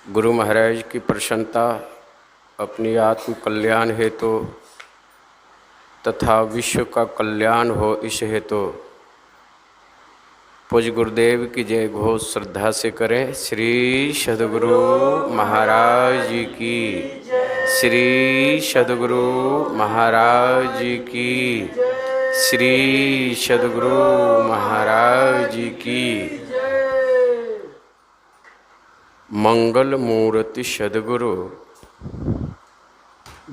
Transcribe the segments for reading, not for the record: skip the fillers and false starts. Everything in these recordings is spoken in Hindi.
गुरु महाराज की प्रसन्नता अपनी आत्म कल्याण हेतु तथा विश्व का कल्याण हो इस हेतु पूज्य गुरुदेव की जय घोष श्रद्धा से करें। श्री सद्गुरु महाराज जी की, श्री सद्गुरु महाराज जी की, श्री सद्गुरु महाराज जी की। मंगल मूर्ति सद्गुरु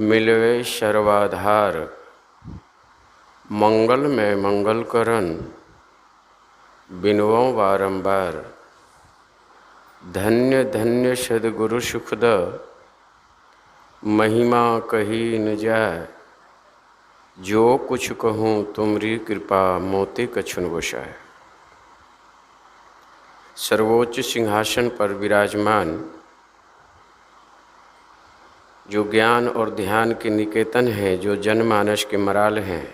मिलवे सर्वाधार, मंगल में मंगल करन बिनवों बारंबार। धन्य धन्य सद्गुरु सुखद महिमा कही न जाय, जो कुछ कहूँ तुमरी कृपा मोते कछुन बसाय। सर्वोच्च सिंहासन पर विराजमान, जो ज्ञान और ध्यान के निकेतन हैं, जो जनमानस के मराल हैं,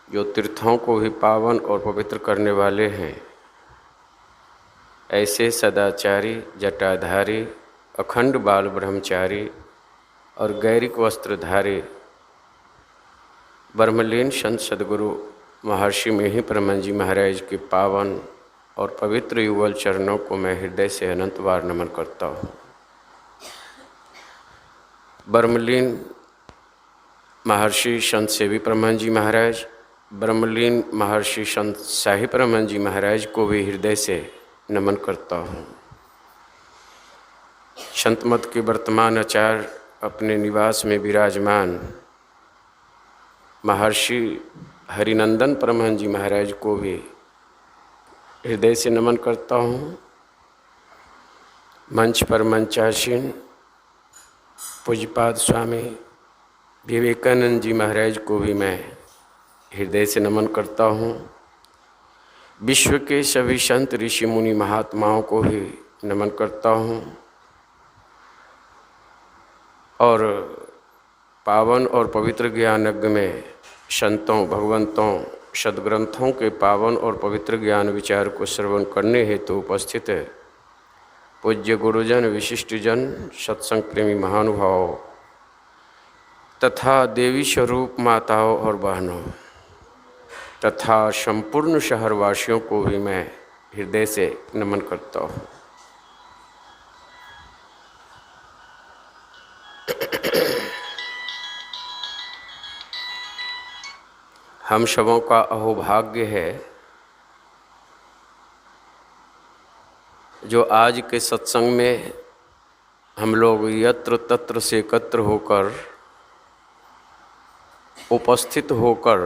जो तीर्थों को भी पावन और पवित्र करने वाले हैं, ऐसे सदाचारी जटाधारी अखंड बाल ब्रह्मचारी और गैरिक वस्त्रधारी ब्रह्मलीन संत सद्गुरु महर्षि मेहि परमहंस जी महाराज के पावन और पवित्र युगल चरणों को मैं हृदय से अनंत बार नमन करता हूँ। ब्रह्मलीन महर्षि संत सेवी परमहंस जी महाराज, ब्रह्मलीन महर्षि संत शाही परमहंस जी महाराज को भी हृदय से नमन करता हूँ। संत मत के वर्तमान आचार्य अपने निवास में विराजमान महर्षि हरिनंदन परमहंस जी महाराज को भी हृदय से नमन करता हूँ। मंच पर मंचासीन पूज्यपाद स्वामी विवेकानंद जी महाराज को भी मैं हृदय से नमन करता हूँ। विश्व के सभी संत ऋषि मुनि महात्माओं को भी नमन करता हूँ और पावन और पवित्र ज्ञानज्ञ में संतों भगवंतों सद्ग्रंथों के पावन और पवित्र ज्ञान विचार को श्रवण करने हेतु उपस्थित है पूज्य गुरुजन, विशिष्टजन, सत्संग प्रेमी महानुभाव तथा देवी स्वरूप माताओं और बहनों तथा संपूर्ण शहरवासियों को भी मैं हृदय से नमन करता हूँ। हम सबों का अहोभाग्य है जो आज के सत्संग में हम लोग यत्र तत्र से एकत्र होकर उपस्थित होकर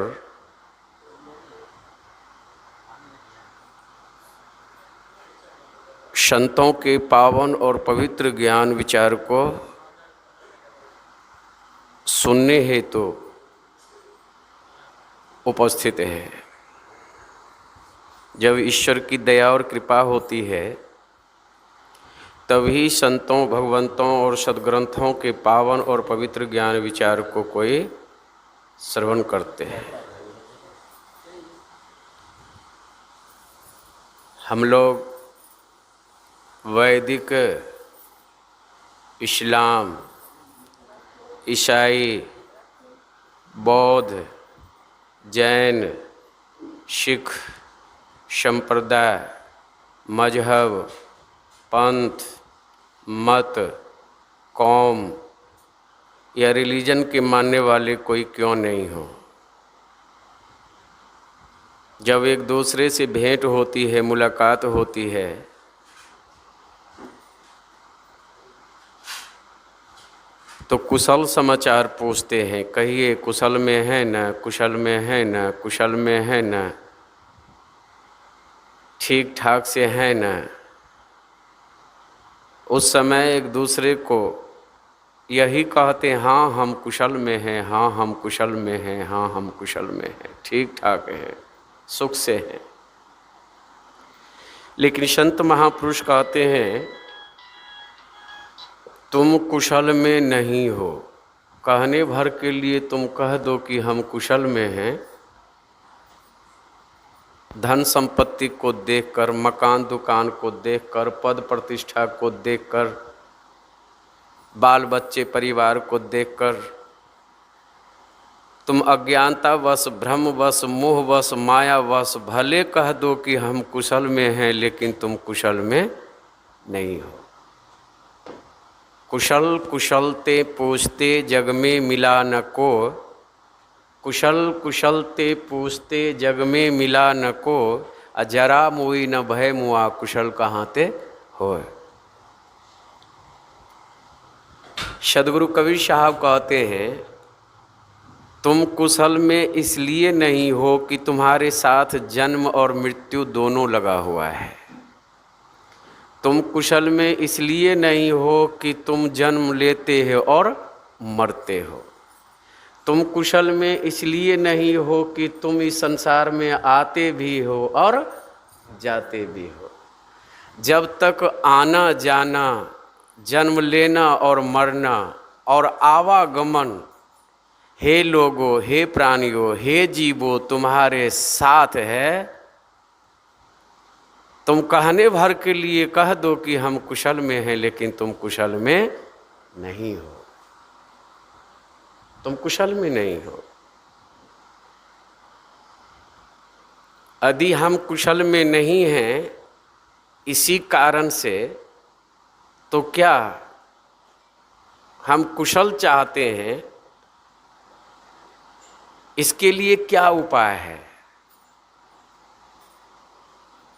संतों के पावन और पवित्र ज्ञान विचार को सुनने हेतु उपस्थित है। जब ईश्वर की दया और कृपा होती है तभी संतों भगवंतों और सद्ग्रंथों के पावन और पवित्र ज्ञान विचार को कोई श्रवण करते हैं। हम लोग वैदिक, इस्लाम, ईसाई, बौद्ध, जैन, सिख संप्रदाय, मजहब, पंथ, मत, कौम या रिलीजन के मानने वाले कोई क्यों नहीं हो, जब एक दूसरे से भेंट होती है, मुलाकात होती है, तो कुशल समाचार पूछते हैं। कहिए कुशल में है न, कुशल में है न, कुशल में है न, ठीक ठाक से है न। उस समय एक दूसरे को यही कहते हैं, हाँ हम कुशल में हैं, हाँ हम कुशल में हैं, हाँ हम कुशल में हैं, ठीक ठाक है, सुख से हैं। लेकिन संत महापुरुष कहते हैं तुम कुशल में नहीं हो। कहने भर के लिए तुम कह दो कि हम कुशल में हैं, धन संपत्ति को देखकर, मकान दुकान को देखकर, पद प्रतिष्ठा को देखकर बाल बच्चे परिवार को देखकर तुम अज्ञानतावश, भ्रमवश, मोहवश, मायावश भले कह दो कि हम कुशल में हैं, लेकिन तुम कुशल में नहीं हो। कुशल कुशलते पूछते जग में मिला न को, कुशल कुशलते पूछते जग में मिला न को, अजरा मोई न भय मुआ कुशल कहाँते होए। सदगुरु कबीर साहब कहते हैं, तुम कुशल में इसलिए नहीं हो कि तुम्हारे साथ जन्म और मृत्यु दोनों लगा हुआ है। तुम कुशल में इसलिए नहीं हो कि तुम जन्म लेते हो और मरते हो। तुम कुशल में इसलिए नहीं हो कि तुम इस संसार में आते भी हो और जाते भी हो। जब तक आना जाना, जन्म लेना और मरना और आवागमन, हे लोगों, हे प्राणियों, हे जीवों, तुम्हारे साथ है, तुम कहने भर के लिए कह दो कि हम कुशल में हैं, लेकिन तुम कुशल में नहीं हो। तुम कुशल में नहीं हो। यदि हम कुशल में नहीं हैं इसी कारण से, तो क्या हम कुशल चाहते हैं? इसके लिए क्या उपाय है?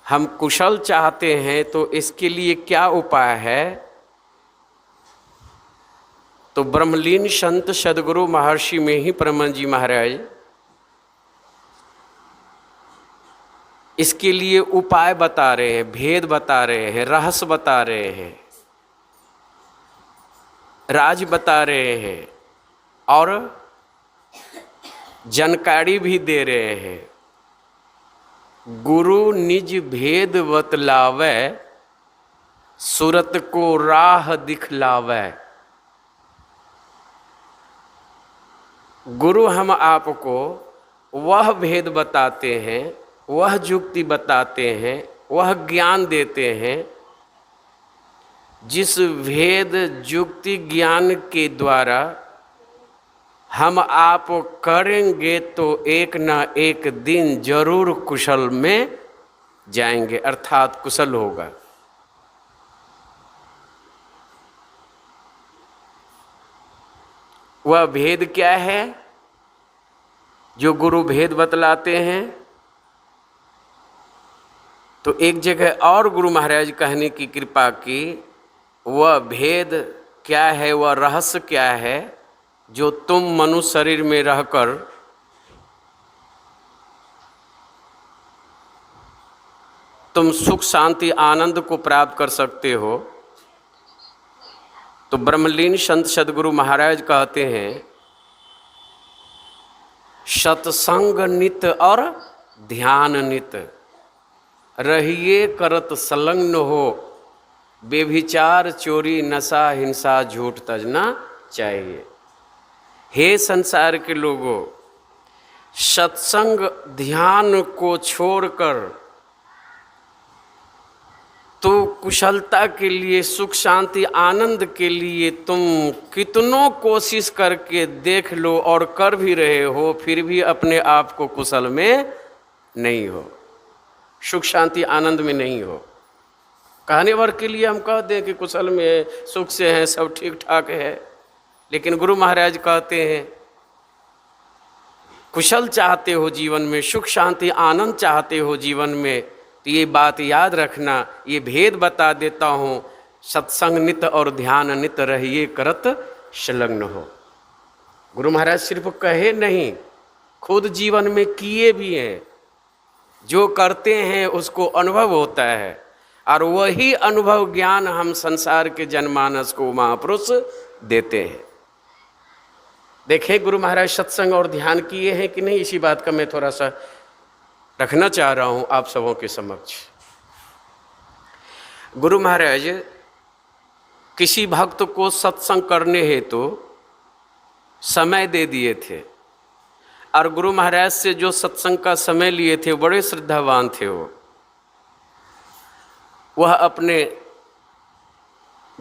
हम कुशल चाहते हैं तो इसके लिए क्या उपाय है? तो ब्रह्मलीन संत सदगुरु महर्षि में ही परम जी महाराज इसके लिए उपाय बता रहे हैं, भेद बता रहे हैं, रहस्य बता रहे हैं, राज बता रहे हैं और जानकारी भी दे रहे हैं। गुरु निज भेद बतलावे, सूरत को राह दिखलावे। गुरु हम आपको वह भेद बताते हैं, वह युक्ति बताते हैं, वह ज्ञान देते हैं जिस भेद युक्ति ज्ञान के द्वारा हम आप करेंगे तो एक न एक दिन जरूर कुशल में जाएंगे, अर्थात कुशल होगा। वह भेद क्या है जो गुरु भेद बतलाते हैं? तो एक जगह और गुरु महाराज कहने की कृपा की, वह भेद क्या है, वह रहस्य क्या है जो तुम मनुष्य शरीर में रहकर तुम सुख शांति आनंद को प्राप्त कर सकते हो। तो ब्रह्मलीन संत सदगुरु महाराज कहते हैं, सत्संग नित और ध्यान नित, रहिए करत संलग्न हो, बेभिचार चोरी नशा हिंसा झूठ तजना चाहिए। हे संसार के लोगों, सत्संग ध्यान को छोड़कर तो कुशलता के लिए, सुख शांति आनंद के लिए तुम कितनों कोशिश करके देख लो और कर भी रहे हो, फिर भी अपने आप को कुशल में नहीं हो, सुख शांति आनंद में नहीं हो। कहने भर के लिए हम कह दें कि कुशल में है, सुख से हैं, सब ठीक ठाक है, लेकिन गुरु महाराज कहते हैं कुशल चाहते हो जीवन में, सुख शांति आनंद चाहते हो जीवन में, तो ये बात याद रखना, ये भेद बता देता हूँ, सत्संग नित और ध्यान नित रहिए करत संलग्न हो। गुरु महाराज सिर्फ कहे नहीं, खुद जीवन में किए भी हैं। जो करते हैं उसको अनुभव होता है, और वही अनुभव ज्ञान हम संसार के जनमानस को महापुरुष देते हैं। देखें गुरु महाराज सत्संग और ध्यान किए हैं कि नहीं, इसी बात का मैं थोड़ा सा रखना चाह रहा हूं आप सबों के समक्ष। गुरु महाराज किसी भक्त को सत्संग करने हेतु समय दे दिए थे, और गुरु महाराज से जो सत्संग का समय लिए थे बड़े श्रद्धावान थे। वह अपने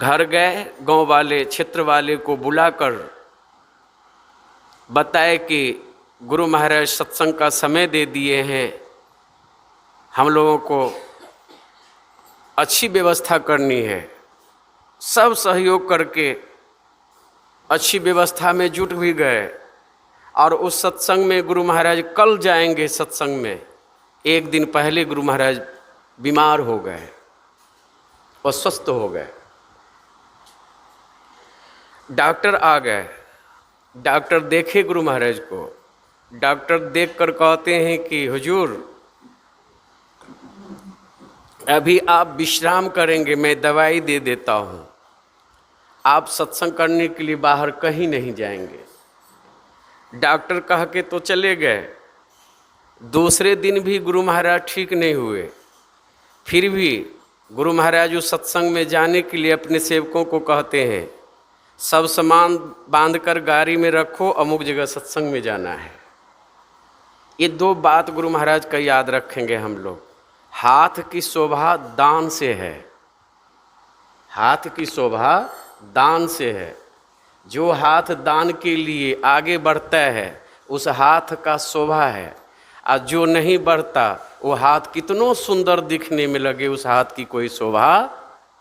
घर गए, गांव वाले क्षेत्र वाले को बुलाकर बताए कि गुरु महाराज सत्संग का समय दे दिए हैं, हम लोगों को अच्छी व्यवस्था करनी है। सब सहयोग करके अच्छी व्यवस्था में जुट भी गए और उस सत्संग में गुरु महाराज कल जाएंगे सत्संग में। एक दिन पहले गुरु महाराज बीमार हो गए, अस्वस्थ हो गए। डॉक्टर आ गए, डॉक्टर देखे गुरु महाराज को। डॉक्टर देखकर कहते हैं कि हुजूर अभी आप विश्राम करेंगे, मैं दवाई दे देता हूँ, आप सत्संग करने के लिए बाहर कहीं नहीं जाएंगे। डॉक्टर कह के तो चले गए। दूसरे दिन भी गुरु महाराज ठीक नहीं हुए। फिर भी गुरु महाराज उस सत्संग में जाने के लिए अपने सेवकों को कहते हैं, सब सामान बांधकर गाड़ी में रखो, अमुक जगह सत्संग में जाना है। ये दो बात गुरु महाराज का याद रखेंगे हम लोग। हाथ की शोभा दान से है, हाथ की शोभा दान से है। जो हाथ दान के लिए आगे बढ़ता है उस हाथ का शोभा है, और जो नहीं बढ़ता वो हाथ कितनों सुंदर दिखने में लगे, उस हाथ की कोई शोभा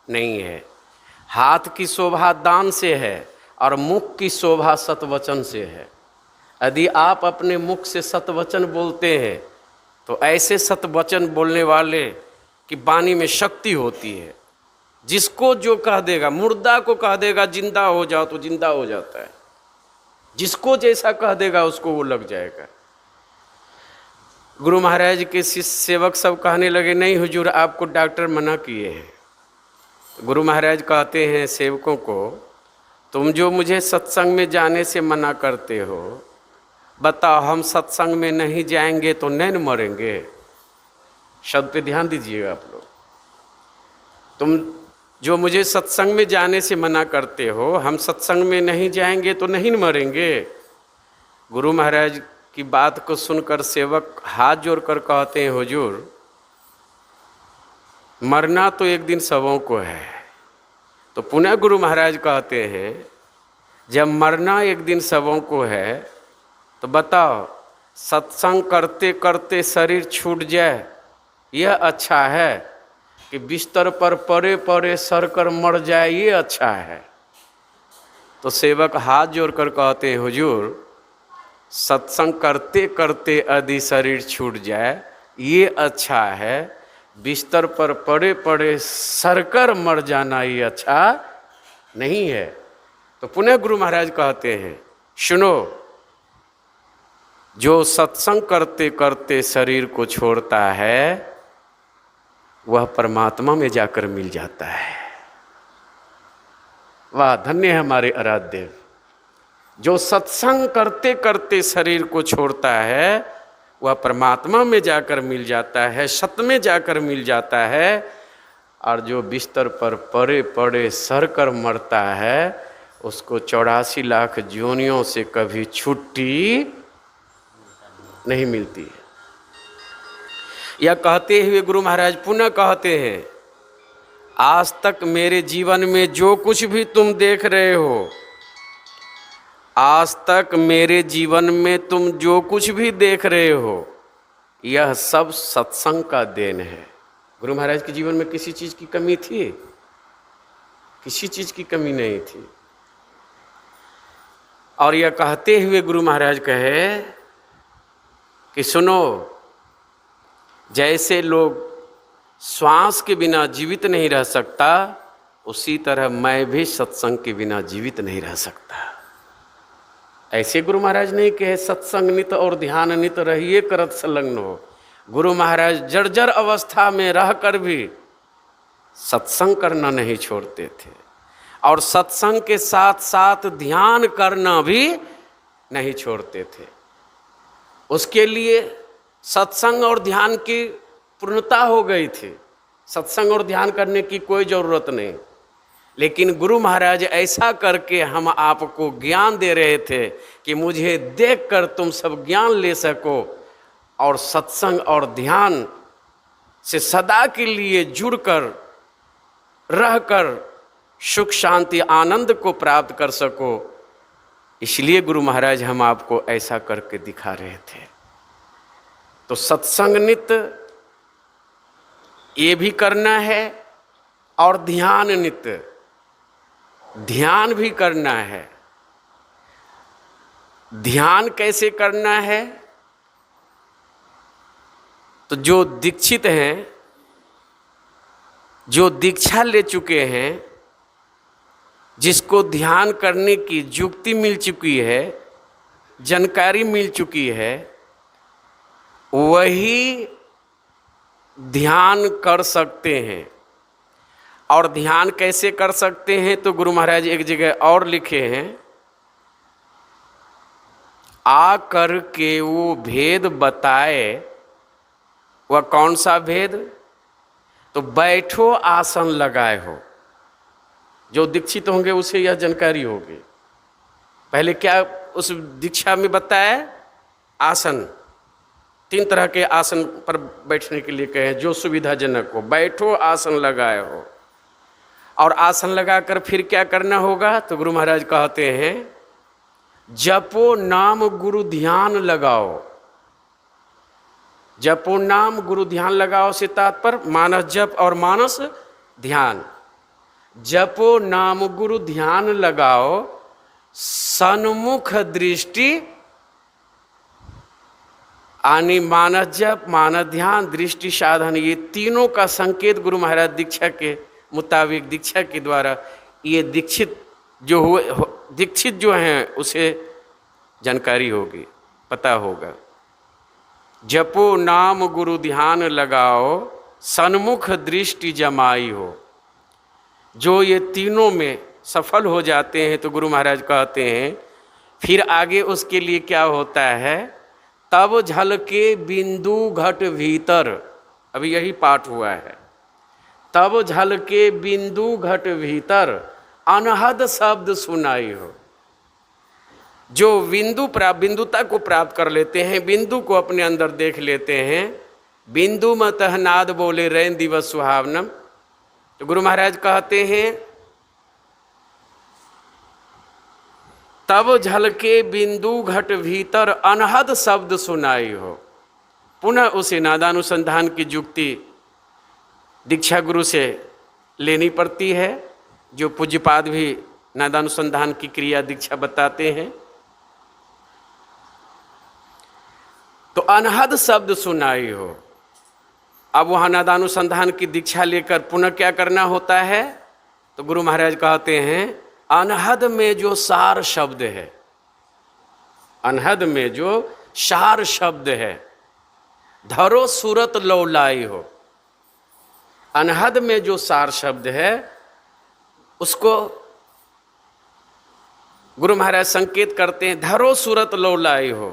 नहीं है। हाथ की शोभा दान से है और मुख की शोभा सतवचन से है। यदि आप अपने मुख से सतवचन बोलते हैं तो ऐसे सतवचन बोलने वाले की वाणी में शक्ति होती है। जिसको जो कह देगा, मुर्दा को कह देगा जिंदा हो जाओ तो जिंदा हो जाता है, जिसको जैसा कह देगा उसको वो लग जाएगा। गुरु महाराज के शिष्य सेवक सब कहने लगे, नहीं हुजूर आपको डॉक्टर मना किए हैं। गुरु महाराज कहते हैं सेवकों को, तुम जो मुझे सत्संग में जाने से मना करते हो, बताओ हम सत्संग में नहीं जाएंगे तो नहीं मरेंगे? शब्द पे ध्यान दीजिएगा आप लोग। तुम जो मुझे सत्संग में जाने से मना करते हो, हम सत्संग में नहीं जाएंगे तो नहीं मरेंगे? गुरु महाराज की बात को सुनकर सेवक हाथ जोड़कर कहते हैं, हुजूर मरना तो एक दिन सबों को है। तो पुनः गुरु महाराज कहते हैं, जब मरना एक दिन सबों को है तो बताओ सत्संग करते करते शरीर छूट जाए यह अच्छा है कि बिस्तर पर पड़े पड़े सर कर मर जाए ये अच्छा है? तो सेवक हाथ जोड़कर कहते हैं, हुजूर सत्संग करते करते यदि शरीर छूट जाए ये अच्छा है, बिस्तर पर पड़े पड़े सरकर मर जाना ये अच्छा नहीं है। तो पुनः गुरु महाराज कहते हैं, सुनो, जो सत्संग करते करते शरीर को छोड़ता है वह परमात्मा में जाकर मिल जाता है। वाह, धन्य है हमारे आराध्य। जो सत्संग करते करते शरीर को छोड़ता है वह परमात्मा में जाकर मिल जाता है, सत में जाकर मिल जाता है। और जो बिस्तर पर पड़े पड़े सर कर मरता है उसको 84 लाख जोनियों से कभी छुट्टी नहीं मिलती है। यह कहते हुए गुरु महाराज पुनः कहते हैं, आज तक मेरे जीवन में जो कुछ भी तुम देख रहे हो, आज तक मेरे जीवन में तुम जो कुछ भी देख रहे हो, यह सब सत्संग का देन है। गुरु महाराज के जीवन में किसी चीज़ की कमी थी? किसी चीज़ की कमी नहीं थी। और यह कहते हुए गुरु महाराज कहे कि सुनो, जैसे लोग श्वास के बिना जीवित नहीं रह सकता, उसी तरह मैं भी सत्संग के बिना जीवित नहीं रह सकता। ऐसे गुरु महाराज नहीं कहे सत्संग नित और ध्यान नित रहिए करत संलग्न हो। गुरु महाराज जर्जर अवस्था में रहकर भी सत्संग करना नहीं छोड़ते थे, और सत्संग के साथ साथ ध्यान करना भी नहीं छोड़ते थे। उसके लिए सत्संग और ध्यान की पूर्णता हो गई थी, सत्संग और ध्यान करने की कोई ज़रूरत नहीं। लेकिन गुरु महाराज ऐसा करके हम आपको ज्ञान दे रहे थे कि मुझे देखकर तुम सब ज्ञान ले सको और सत्संग और ध्यान से सदा के लिए जुड़कर रहकर सुख शांति आनंद को प्राप्त कर सको, इसलिए गुरु महाराज हम आपको ऐसा करके दिखा रहे थे। तो सत्संग नित्य ये भी करना है और ध्यान नित्य ध्यान भी करना है। ध्यान कैसे करना है? तो जो दीक्षित हैं, जो दीक्षा ले चुके हैं, जिसको ध्यान करने की युक्ति मिल चुकी है, जानकारी मिल चुकी है, वही ध्यान कर सकते हैं। और ध्यान कैसे कर सकते हैं? तो गुरु महाराज एक जगह और लिखे हैं, आ कर के वो भेद बताए। वह कौन सा भेद? तो बैठो आसन लगाए हो। जो दीक्षित होंगे उसे यह जानकारी होगी। पहले क्या उस दीक्षा में बताया? आसन, 3 तरह के आसन पर बैठने के लिए कहे जो सुविधाजनक हो। बैठो आसन लगाए हो। और आसन लगाकर फिर क्या करना होगा? तो गुरु महाराज कहते हैं जपो नाम गुरु ध्यान लगाओ। जपो नाम गुरु ध्यान लगाओ से तात्पर्य मानस जप और मानस ध्यान। जपो नाम गुरु ध्यान लगाओ, सन्मुख दृष्टि आनी मानस जप मानस ध्यान दृष्टि साधन, ये तीनों का संकेत गुरु महाराज दीक्षा के मुताबिक, दीक्षा के द्वारा ये दीक्षित जो हुए, दीक्षित जो हैं उसे जानकारी होगी, पता होगा। जपो नाम गुरु ध्यान लगाओ, सन्मुख दृष्टि जमाई हो। जो ये तीनों में सफल हो जाते हैं तो गुरु महाराज कहते हैं फिर आगे उसके लिए क्या होता है? तब झलके बिंदु घट भीतर। अभी यही पाठ हुआ है। तब झलके बिंदु घट भीतर, अनहद शब्द सुनाई हो। जो बिंदुता को प्राप्त कर लेते हैं, बिंदु को अपने अंदर देख लेते हैं, बिंदु मतः नाद बोले रैन दिवस सुहावनम। तो गुरु महाराज कहते हैं तब झलके बिंदु घट भीतर, अनहद शब्द सुनाई हो। पुनः उसे नादानुसंधान की युक्ति दीक्षा गुरु से लेनी पड़ती है, जो पूज्यपाद भी नादानुसंधान की क्रिया दीक्षा बताते हैं। तो अनहद शब्द सुनाई हो। अब वहाँ नादानुसंधान की दीक्षा लेकर पुनः क्या करना होता है? तो गुरु महाराज कहते हैं अनहद में जो सार शब्द है, अनहद में जो सार शब्द है, धरो सूरत लौलाई हो। अनहद में जो सार शब्द है उसको गुरु महाराज संकेत करते हैं धरो सूरत लौलाई हो।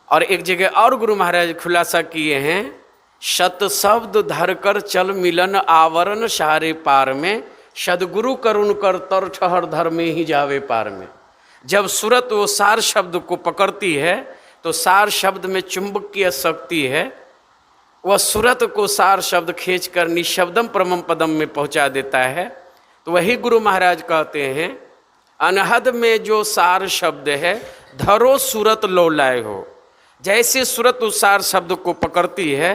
और एक जगह और गुरु महाराज खुलासा किए हैं, शत शब्द धरकर चल मिलन आवरण सारे पार में, सदगुरु करुण कर तर ठहर धर्म में ही जावे पार में। जब सूरत वो सार शब्द को पकड़ती है तो सार शब्द में चुंबकीय शक्ति है, वह सूरत को सार शब्द खींचकर निशब्दम परमम पदम में पहुंचा देता है। तो वही गुरु महाराज कहते हैं अनहद में जो सार शब्द है धरो सूरत लौलाए हो। जैसे सूरत उस सार शब्द को पकड़ती है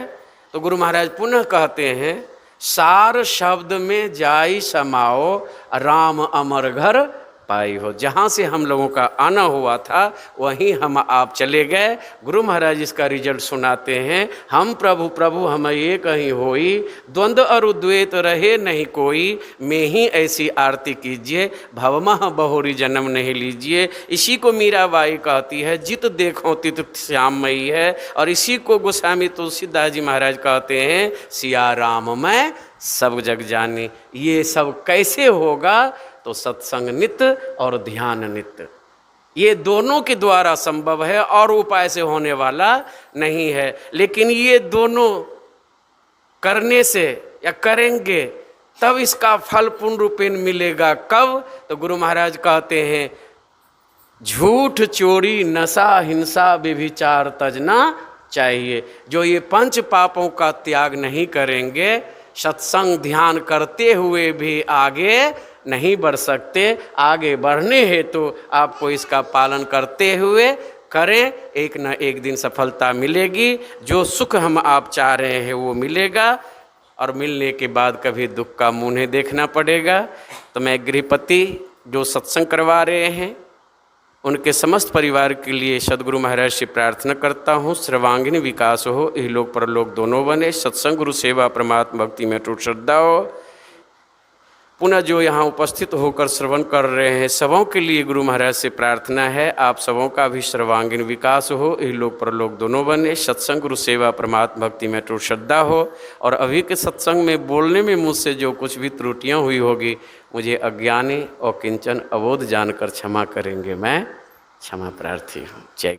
तो गुरु महाराज पुनः कहते हैं सार शब्द में जाई समाओ, राम अमर घर पाई हो। जहाँ से हम लोगों का आना हुआ था वहीं हम आप चले गए। गुरु महाराज इसका रिजल्ट सुनाते हैं, हम प्रभु प्रभु हम ये कहीं होई, द्वंद्व और द्वैत रहे नहीं कोई, मैं ही ऐसी आरती कीजिए, भवमह बहुरी जन्म नहीं लीजिए। इसी को मीराबाई कहती है जित देखो तित श्याममयी है। और इसी को गोस्वामी तुलसीदास जी महाराज कहते हैं सिया राम मैं सब जग जानी। ये सब कैसे होगा? तो सत्संग नित्य और ध्यान नित्य, ये दोनों के द्वारा संभव है और उपाय से होने वाला नहीं है। लेकिन ये दोनों करने से या करेंगे तब इसका फल पूर्ण रूपेण मिलेगा। कब? तो गुरु महाराज कहते हैं झूठ चोरी नशा हिंसा व्यभिचार तजना चाहिए। जो ये 5 पापों का त्याग नहीं करेंगे, सत्संग ध्यान करते हुए भी आगे नहीं बढ़ सकते। आगे बढ़ने हेतु आपको इसका पालन करते हुए करें, एक न एक दिन सफलता मिलेगी। जो सुख हम आप चाह रहे हैं वो मिलेगा और मिलने के बाद कभी दुख का मुंह नहीं देखना पड़ेगा। तो मैं गृहपति जो सत्संग करवा रहे हैं उनके समस्त परिवार के लिए सदगुरु महाराज से प्रार्थना करता हूँ, सर्वांगीण विकास हो, इहलोक परलोक दोनों बने, सत्संग गुरु सेवा परमात्मा भक्ति में अटूट श्रद्धा हो। पुनः जो यहाँ उपस्थित होकर श्रवण कर रहे हैं सबों के लिए गुरु महाराज से प्रार्थना है, आप सबों का भी सर्वांगीण विकास हो, इहलोक परलोक दोनों बने, सत्संग गुरु सेवा परमात्मा भक्ति में अटूट श्रद्धा हो। और अभी के सत्संग में बोलने में मुझसे जो कुछ भी त्रुटियाँ हुई होगी मुझे अज्ञानी और किंचन अबोध जानकर क्षमा करेंगे। मैं क्षमा प्रार्थी हूँ। जय।